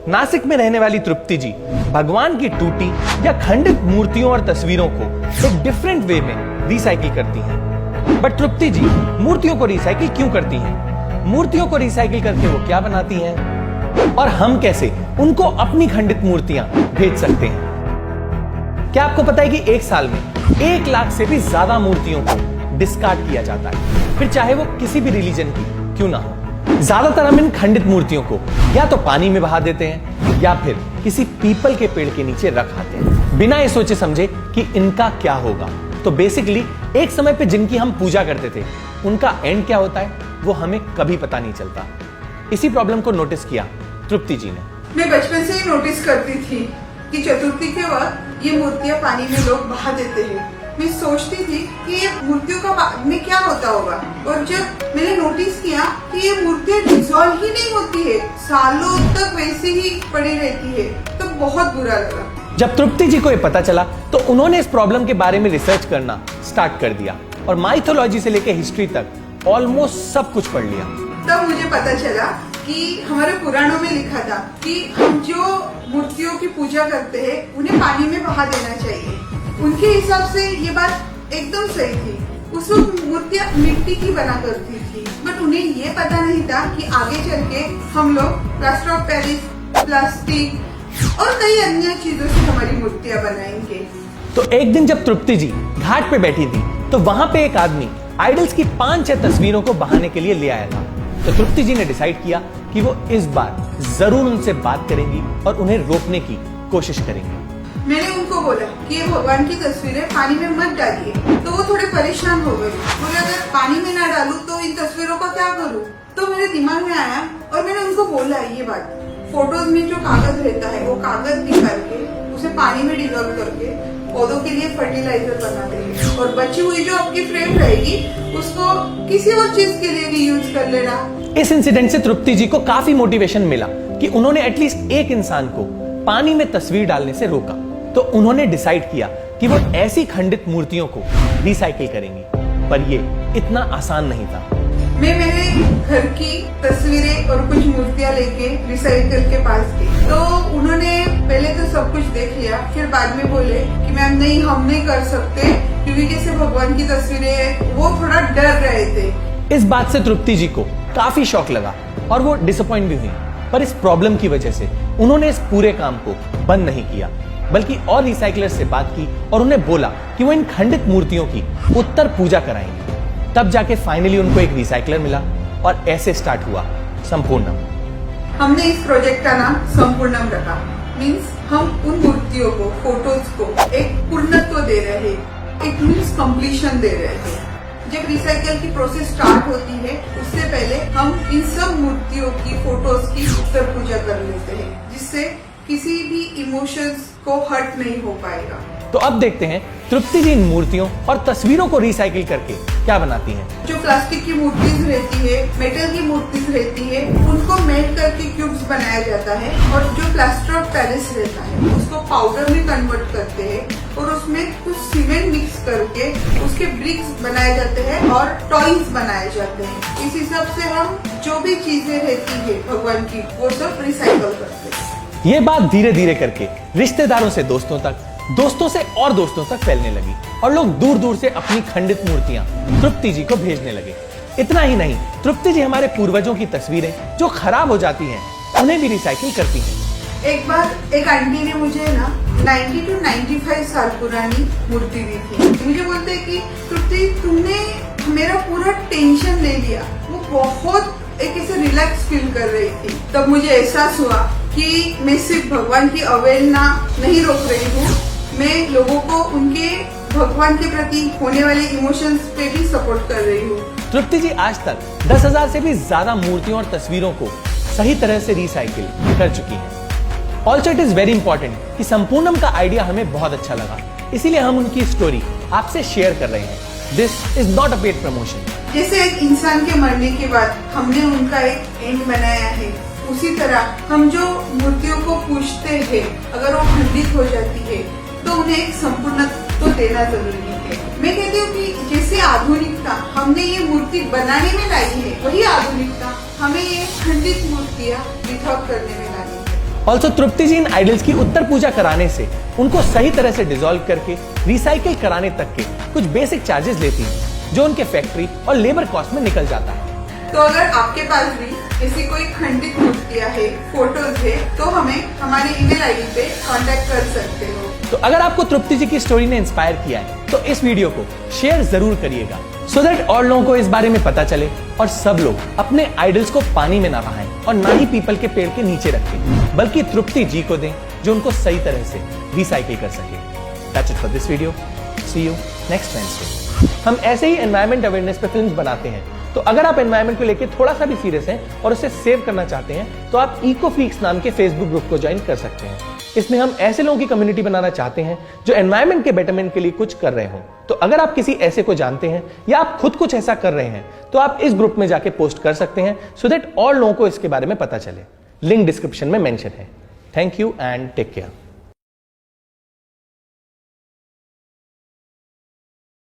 नासिक में रहने वाली तृप्ति जी भगवान की टूटी या खंडित मूर्तियों और तस्वीरों को एक डिफरेंट वे में रिसाइकिल करती हैं। बट तृप्ति जी मूर्तियों को रिसाइकिल क्यों करती हैं? मूर्तियों को रिसाइकिल करके वो क्या बनाती हैं? और हम कैसे उनको अपनी खंडित मूर्तियां भेज सकते हैं? क्या आपको पता है कि एक साल में 1 लाख से भी ज्यादा मूर्तियों को डिस्कार्ड किया जाता है, फिर चाहे वो किसी भी रिलीजन की क्यों ना हो। ज्यादातर हम इन खंडित मूर्तियों को या तो पानी में बहा देते हैं या फिर किसी पीपल के पेड़ के नीचे रख आते हैं, बिना ये सोचे समझे कि इनका क्या होगा। तो बेसिकली एक समय पे जिनकी हम पूजा करते थे उनका एंड क्या होता है वो हमें कभी पता नहीं चलता। इसी प्रॉब्लम को नोटिस किया तृप्ति जी ने। मैं बचपन से ही नोटिस करती थी कि चतुर्थी के वक्त ये मूर्तियां पानी में लोग बहा देते हैं। मैं सोचती थी कि ये मूर्तियों का बाद में क्या होता होगा, और जब मैंने नोटिस किया कि ये मूर्तियां डिसॉल्व ही नहीं होती है, सालों तक वैसे ही पड़ी रहती है, तो बहुत बुरा लगा। जब तृप्ति जी को ये पता चला तो उन्होंने इस प्रॉब्लम के बारे में रिसर्च करना स्टार्ट कर दिया और माइथोलॉजी से लेकर हिस्ट्री तक ऑलमोस्ट सब कुछ पढ़ लिया। तब मुझे पता चला कि हमारे पुराणों में लिखा था कि हम जो मूर्तियों की पूजा करते हैं उन्हें पानी में बहा देना चाहिए। उनके हिसाब से ये बात एकदम सही थी। उस वक्त मूर्तियां मिट्टी की बना करती थी, बट उन्हें ये पता नहीं था कि आगे चल के हम लोग प्लास्टर ऑफ पेरिस, प्लास्टिक और कई अन्य चीजों से हमारी मूर्तियां बनाएंगे। तो एक दिन जब तृप्ति जी घाट पे बैठी थी तो वहां पे एक आदमी आइडल्स की 5-6 तस्वीरों को बहाने के लिए ले आया था। तो तृप्ति जी ने डिसाइड किया कि वो इस बार जरूर उनसे बात करेंगी और उन्हें रोकने की कोशिश करेंगी। मैंने उनको बोला कि ये भगवान की तस्वीरें पानी में मत डालिए, तो वो थोड़े परेशान हो गए। बोले अगर पानी में ना डालूं तो इन तस्वीरों का क्या करूं? तो मेरे दिमाग में आया और मैंने उनको बोला ये बात, फोटोज में जो कागज रहता है वो कागज निकाल के उसे पानी में डिजॉल्व करके पौधों के लिए फर्टिलाइजर बना देंगे, और बची हुई जो आपकी फ्रेम रहेगी उसको किसी और चीज के लिए भी यूज कर लेना। इस इंसिडेंट से तृप्ति जी को काफी मोटिवेशन मिला कि उन्होंने एटलीस्ट एक इंसान को पानी में तस्वीर डालने से रोका। तो उन्होंने डिसाइड किया कि वो ऐसी खंडित मूर्तियों को रिसाइकिल करेंगी, पर ये इतना आसान नहीं था। मैं मेरे घर की तस्वीरें और कुछ मूर्तियां लेके रिसाइकल के पास गई, तो उन्होंने पहले तो सब कुछ देख लिया, फिर बाद में बोले कि मैम नहीं, हम नहीं कर सकते, क्योंकि जैसे भगवान की तस्वीरें, वो थोड़ा डर रहे थे। इस बात से तृप्ति जी को काफी शॉक लगा और वो डिसअपॉइंट भी हुई, पर इस प्रॉब्लम की वजह से उन्होंने इस पूरे काम को बंद नहीं किया, बल्कि और रिसाइकलर से बात की और उन्हें बोला कि वो इन खंडित मूर्तियों की उत्तर पूजा कराएंगे। तब जाके फाइनली उनको एक रिसाइकलर मिला और ऐसे स्टार्ट हुआ संपूर्णम। हमने इस प्रोजेक्ट का नाम संपूर्णम रखा। मीन्स हम उन मूर्तियों को, फोटोज को एक पूर्णत्व दे रहे हैं, एक मीन्स कंप्लीशन दे रहे हैं। जब रिसाइकल की प्रोसेस स्टार्ट होती है उससे पहले हम इन सब मूर्तियों की, फोटोज की उत्तर पूजा कर लेते हैं, जिससे किसी भी इमोशंस को हर्ट नहीं हो पाएगा। तो अब देखते हैं तृप्ति जी इन मूर्तियों और तस्वीरों को रिसाइकिल करके क्या बनाती हैं। जो प्लास्टिक की मूर्तिज रहती है, मेटल की मूर्तिज रहती है, उनको मेल्ट करके क्यूब्स बनाया जाता है, और जो प्लास्टर ऑफ पेरिस रहता है उसको पाउडर में कन्वर्ट करते हैं और उसमें कुछ सीमेंट मिक्स करके उसके ब्रिक्स बनाए जाते हैं और टॉयज बनाए जाते हैं। इस हिसाब से हम जो भी चीजें रहती है भगवान की, वो सब रिसाइकल करते हैं। ये बात धीरे धीरे करके रिश्तेदारों से दोस्तों तक, दोस्तों से और दोस्तों तक फैलने लगी और लोग दूर दूर से अपनी खंडित मूर्तियां तृप्ति जी को भेजने लगे। इतना ही नहीं, तृप्ति जी हमारे पूर्वजों की तस्वीरें जो खराब हो जाती हैं उन्हें भी रिसाइकिल करती हैं। एक बार एक आंटी ने मुझे ना 90 to 95 साल पुरानी मूर्ति दी थी। मुझे बोलते हैं कि तृप्ति, तुमने मेरा पूरा टेंशन ले लिया। वो बहुत एक ऐसे रिलैक्स फील कर रही थी। तब मुझे एहसास हुआ कि मैं सिर्फ भगवान की अवहेलना नहीं रोक रही हूँ, मैं लोगों को उनके भगवान के प्रति होने वाले इमोशंस पे भी सपोर्ट कर रही हूँ। तृप्ति जी आज तक 10,000 से भी ज्यादा मूर्तियों और तस्वीरों को सही तरह से रिसाइकिल कर चुकी हैं। Also it is very important कि संपूर्णम का आइडिया हमें बहुत अच्छा लगा, इसीलिए हम उनकी स्टोरी आपसे शेयर कर रहे हैं। This is not a paid promotion. जैसे एक इंसान के मरने के बाद हमने उनका एक एंड बनाया है, उसी तरह हम जो मूर्तियों को पूजते हैं, अगर वो खंडित हो जाती है तो उन्हें एक संपूर्णत्व तो देना जरूरी है। मैं कहती हूँ कि जैसे आधुनिकता हमने ये मूर्ति बनाने में लाई है, वही आधुनिकता हमें ये खंडित मूर्तियाँ विथआउट करने में लानी है। ऑल्सो तृप्ति जी इन आइडल्स की उत्तर पूजा कराने से उनको सही तरह से डिसॉल्व करके रिसाइकिल कराने तक के कुछ बेसिक चार्जेस लेती हैं, जो उनके फैक्ट्री और लेबर कॉस्ट में निकल जाता है। तो अगर आपके पास भी ऐसी कोई खंडित मूर्तियां है, फोटोज है, तो हमें हमारे ईमेल आईडी पे कांटेक्ट कर सकते हो। तो अगर आपको तृप्ति जी की स्टोरी ने इंस्पायर किया है तो इस वीडियो को शेयर जरूर करिएगा, सो दैट और लोगों को इस बारे में पता चले और सब लोग अपने आइडल्स को पानी में ना बहाएं और ना ही पीपल के पेड़ के नीचे रखें, बल्कि तृप्ति जी को दें जो उनको सही तरह से रिसाइकिल कर सके। That's it for this video. See you next Wednesday. हम ऐसे ही एनवायरमेंट अवेयरनेस पे फिल्म्स बनाते हैं, तो अगर आप एनवायरमेंट को लेकर थोड़ा सा भी सीरियस हैं और उसे सेव करना चाहते हैं तो आप इको फ्रीक्स नाम के फेसबुक ग्रुप को ज्वाइन कर सकते हैं। इसमें हम ऐसे लोगों की कम्युनिटी बनाना चाहते हैं जो एनवायरमेंट के बेटरमेंट के लिए कुछ कर रहे हो। तो अगर आप किसी ऐसे को जानते हैं या आप खुद कुछ ऐसा कर रहे हैं तो आप इस ग्रुप में जाके पोस्ट कर सकते हैं, सो दैट और लोगों को इसके बारे में पता चले। लिंक डिस्क्रिप्शन में मेंशन है। Thank you and take care.